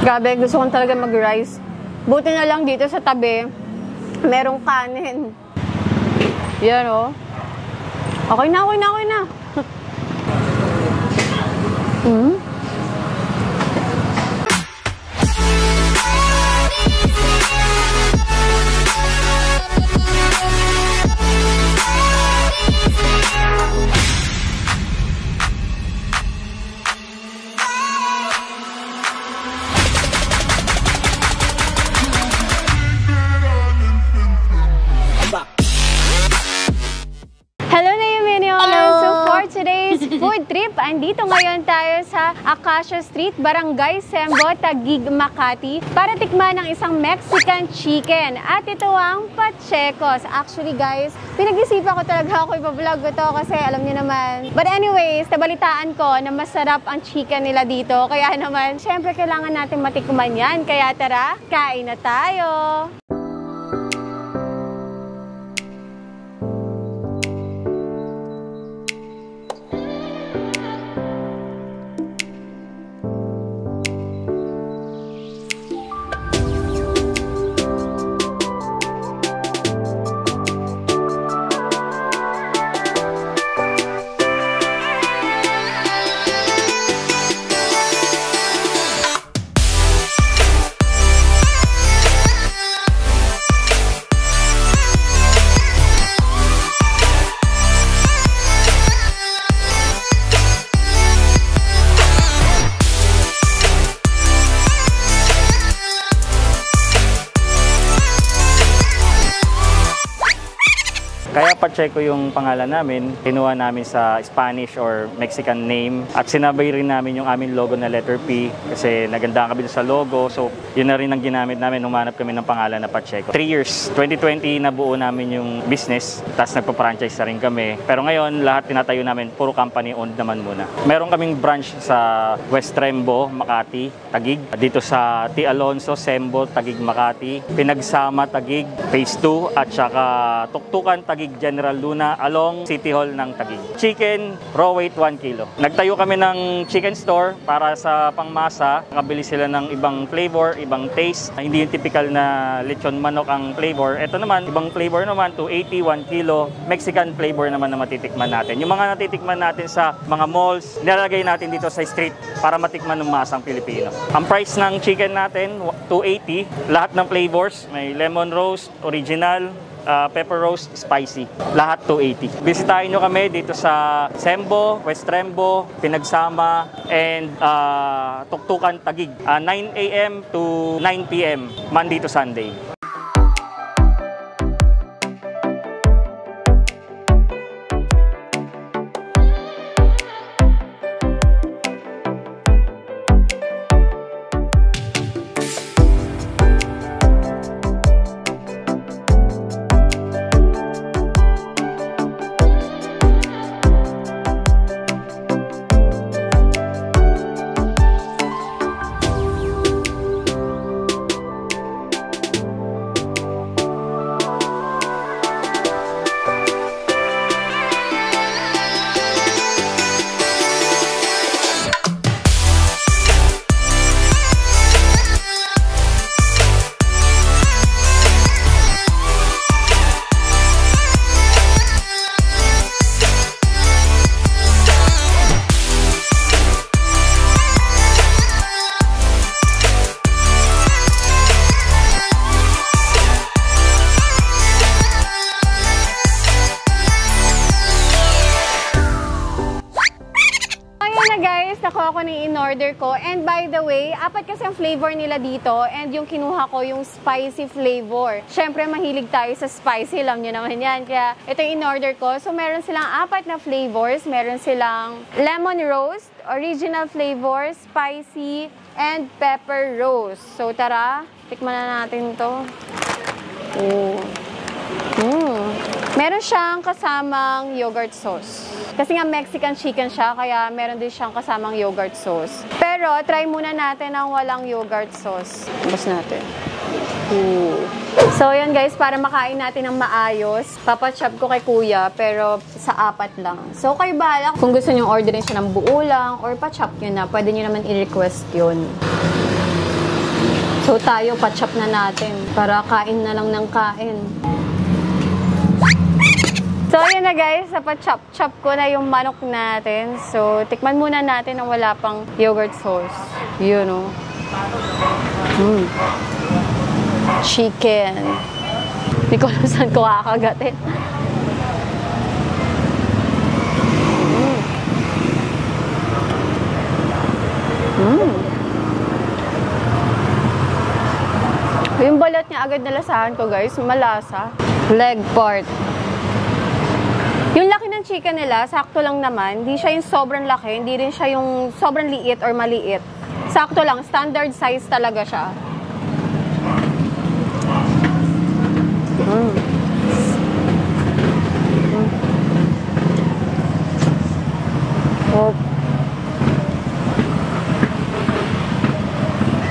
Grabe, gusto kong talaga mag-rice. Buti na lang dito sa tabi, merong kanin. Yan o. Okay na. Food trip, andito ngayon tayo sa Acacia Street, Barangay Sembo, Taguig, Makati para tikman ng isang Mexican chicken. At ito ang Pachecos. Actually guys, pinag-isipan ko talaga ako ipa-vlog ko to kasi alam niyo naman. But anyways, nabalitaan ko na masarap ang chicken nila dito. Kaya naman, syempre kailangan natin matikman yan. Kaya tara, kain na tayo! Kaya Pacheco yung pangalan namin, kinuha namin sa Spanish or Mexican name at sinabay rin namin yung aming logo na letter P kasi nagandaan kami sa logo, so yun na rin ang ginamit namin nung humanap kami ng pangalan na Pacheco. 3 years, 2020 nabuo namin yung business, tapos nagpa-franchise na rin kami. Pero ngayon, lahat tinatayo namin, puro company owned naman muna. Meron kaming branch sa West Rembo, Makati, Taguig. Dito sa T. Alonso, Sembo, Taguig, Makati. Pinagsama, Taguig, Phase 2 at saka Tuktukan, Taguig, General Luna along City Hall ng Taguig. Chicken, raw weight 1 kilo. Nagtayo kami ng chicken store para sa pangmasa. Nakabili sila ng ibang flavor, ibang taste. Hindi yung typical na lechon manok ang flavor. Ito naman, ibang flavor naman, 280, 1 kilo. Mexican flavor naman na matitikman natin. Yung mga natitikman natin sa mga malls, nilalagay natin dito sa street para matikman ng masang Pilipino. Ang price ng chicken natin, 280. Lahat ng flavors, may lemon roast, original, pepper roast, spicy. Lahat 280. Bisitahin nyo kami dito sa Sembo, West Rembo, Pinagsama, and Tuktukan, Taguig. 9 a.m. to 9 p.m. Monday to Sunday. Nakuha ko ng in-order ko. And by the way, 4 kasi ang flavor nila dito. And yung kinuha ko, yung spicy flavor. Siyempre, mahilig tayo sa spicy. Alam nyo naman yan. Kaya ito yung in-order ko. So, meron silang 4 na flavors. Meron silang lemon roast, original flavor, spicy, and pepper roast. So, tara. Tikman na natin to. Meron siyang kasamang yogurt sauce. Kasi nga Mexican chicken siya, kaya meron din siyang kasamang yogurt sauce. Pero, try muna natin ang walang yogurt sauce. Tapos natin. So, yun guys, para makain natin ng maayos, papachop ko kay kuya, pero sa 4 lang. So, kayo bahala. Kung gusto nyo orderin siya ng buo lang, or pachop nyo na, pwede nyo naman i-request yun. So tayo, pa-chop na natin para kain na lang ng kain. So ayun na guys, pa-chop ko na yung manok natin. So tikman muna natin na wala pang yogurt sauce. Yun o. Chicken. Hindi ko alam saan ko kakagatin. Yung balat niya agad nalasahan ko guys, malasa. Leg part. Yung laki ng chicken nila, sakto lang naman. Hindi siya yung sobrang laki, hindi rin siya yung sobrang liit or maliit. Sakto lang, standard size talaga siya.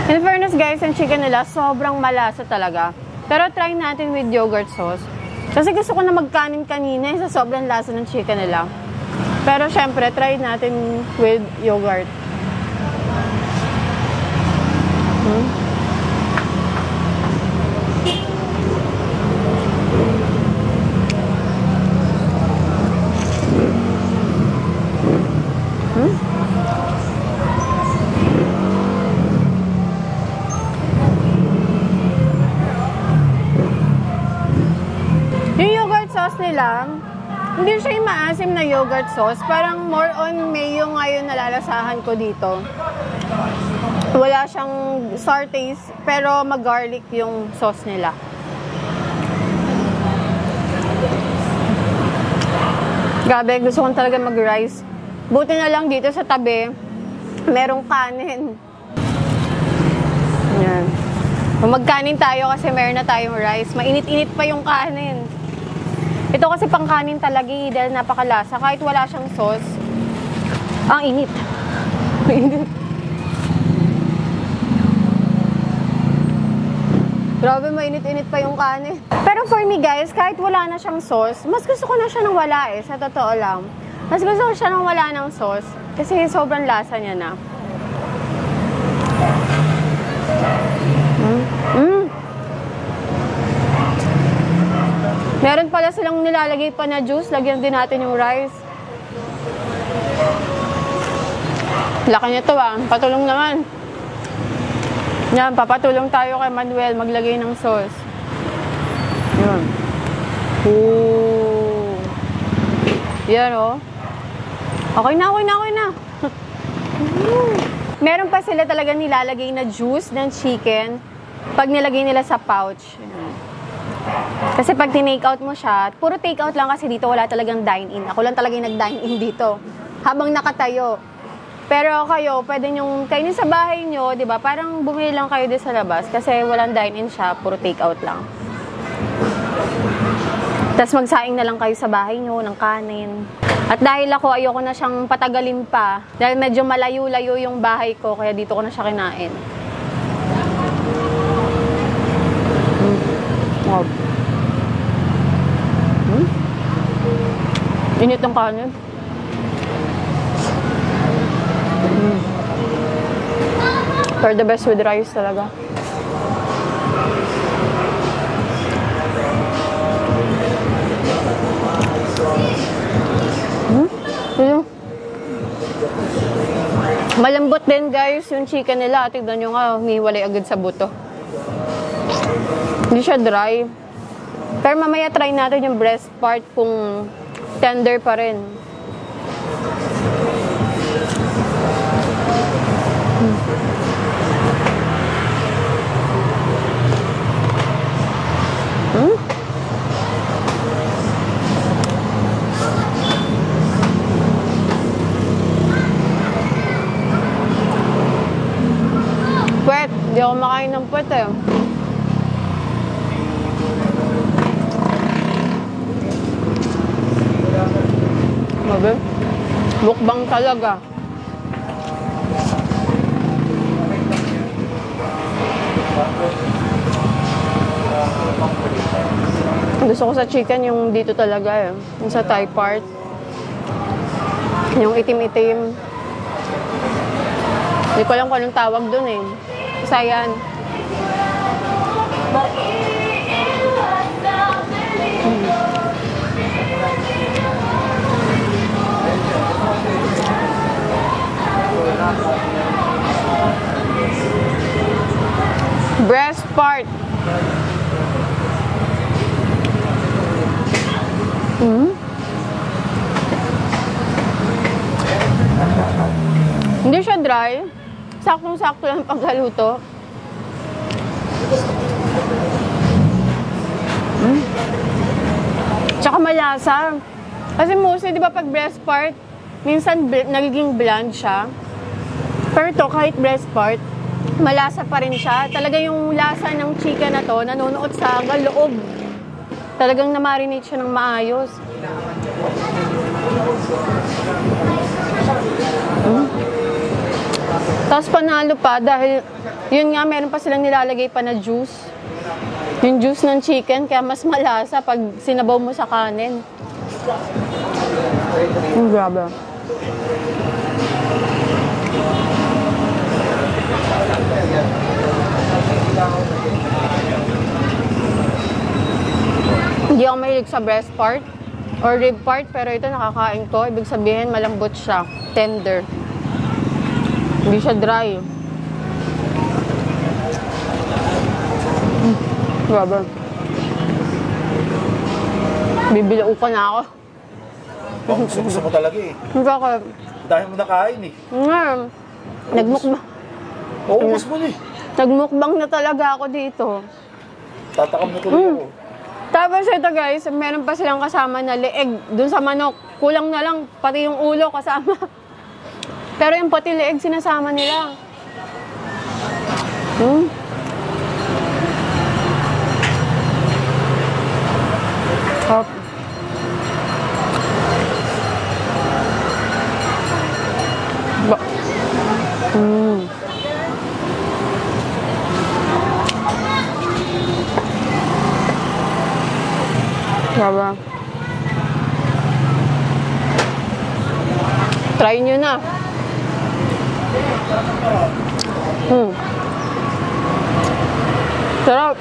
In fairness guys, yung chicken nila sobrang malasa talaga. Pero try natin with yogurt sauce. Kasi gusto ko na magkanin kanina sa sobrang lasa ng chicken nila. Pero syempre, try natin with yogurt. Nila, hindi siya yung maasim na yogurt sauce. Parang more on mayo ngayon nalalasahan ko dito. Wala siyang sour taste, pero mag-garlic yung sauce nila. Gabi, gusto kong talaga mag-rice. Buti na lang dito sa tabi, merong kanin. Yan. Kung magkanin tayo kasi meron na tayong rice. Mainit-init pa yung kanin. Ito kasi pangkanin talaga dahil napakalasa. Kahit wala siyang sauce, ang init. Grabe, mainit-init pa yung kanin. Pero for me guys, kahit wala na siyang sauce, mas gusto ko na siya nang wala sa totoo lang. Mas gusto ko siya nang wala ng sauce kasi sobrang lasa niya na. Meron pala silang nilalagay pa na juice. Lagyan din natin yung rice. Laki nito patulong naman. Yan, papatulong tayo kay Manuel maglagay ng sauce. Yan. Ooh. Yan Okay na. Meron pa sila talaga nilalagay na juice ng chicken pag nilagay nila sa pouch. Kasi pag tinake out mo siya, puro take out lang kasi dito wala talagang dine-in. Ako lang talaga yung nag-dine-in dito habang nakatayo. Pero kayo, pwede nyong kainin sa bahay nyo, di ba? Parang bumili lang kayo din sa labas kasi walang dine-in siya, puro take out lang. Tapos magsaing na lang kayo sa bahay nyo ng kanin. At dahil ako, ayoko na siyang patagalin pa. Dahil medyo malayo-layo yung bahay ko, kaya dito ko na siya kinain. Init ng kanin. For the best with rice talaga. Malambot din guys yung chicken nila. Tignan nyo nga, humiwalay agad sa buto. Hindi siya dry. Pero mamaya try natin yung breast part kung tender pa rin. Puwet. Hindi ako makain ng puwet Mabe? Mukbang talaga. Gusto ko sa chicken yung dito talaga yung sa thigh part. Yung itim-itim. Hindi ko alam kung anong tawag dun Basta yan. Breast part. Hindi siya dry. Saktong-sakto lang pagkaluto. Tsaka malasa. Kasi mostly, di ba pag breast part, minsan nagiging bland siya. Pero ito, kahit breast part, malasa pa rin siya. Talaga yung lasa ng chicken na to, nanonood sa hanggang loob. Talagang na-marinate siya ng maayos. Tapos panalo pa dahil yun nga, meron pa silang nilalagay pa na juice. Yung juice ng chicken, kaya mas malasa pag sinabaw mo sa kanin. Grabe. Hindi ako mahilig sa breast part or rib part, pero ito nakakain ko. Ibig sabihin, malambot siya. Tender. Hindi siya dry. Grabe. Bibilaukan na ako. Gusto mo talaga eh. Bakit? Dahil mo nakain eh. Nagmukbang. Ubus mo na eh. Nagmukbang na talaga ako dito. Tatakam na tuloy ako. Tapos ito guys, meron pa silang kasama na leeg dun sa manok. Kulang na lang, pati yung ulo kasama. Pero yung pati leeg sinasama nila. Hop. Grabe. Try nyo na. Sarap.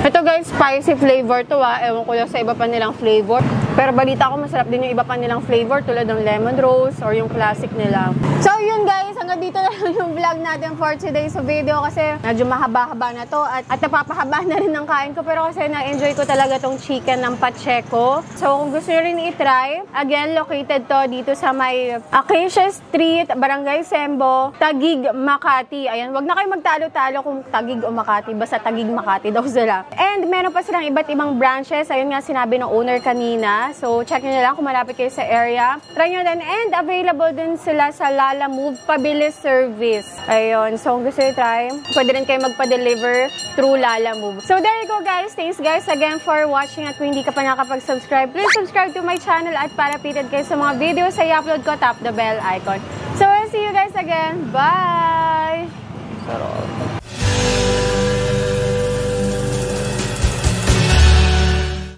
Ito guys, spicy flavor to Ewan ko lang sa iba pa nilang flavor. Pero balita ko masarap din yung iba pa nilang flavor tulad ng lemon rose or yung classic nila. So yun guys, hanggang dito na lang yung vlog natin for today's video kasi medyo mahaba-haba na to at napapahaba na rin ng kain ko, pero kasi na-enjoy ko talaga tong chicken ng Pacheco. So kung gusto nyo rin i-try, again, located to dito sa may Acacia Street, Barangay Sembo, Taguig, Makati. Ayan, wag na kayo magtalo-talo kung Taguig o Makati, basta Taguig, Makati daw sila. And meron pa silang iba't ibang branches, ayun nga sinabi ng owner kanina. So check nyo na lang kung malapit kayo sa area. Try nyo din, and available din sila sa Lalamove Pabilis Service. Ayun, so kung gusto nyo try, pwede rin kayo magpa-deliver through Lalamove. So there you go guys. Thanks guys again for watching, at kung hindi ka pa nakapag-subscribe, please subscribe to my channel at para updated kayo sa mga videos sa i-upload ko, tap the bell icon. So I'll see you guys again. Bye!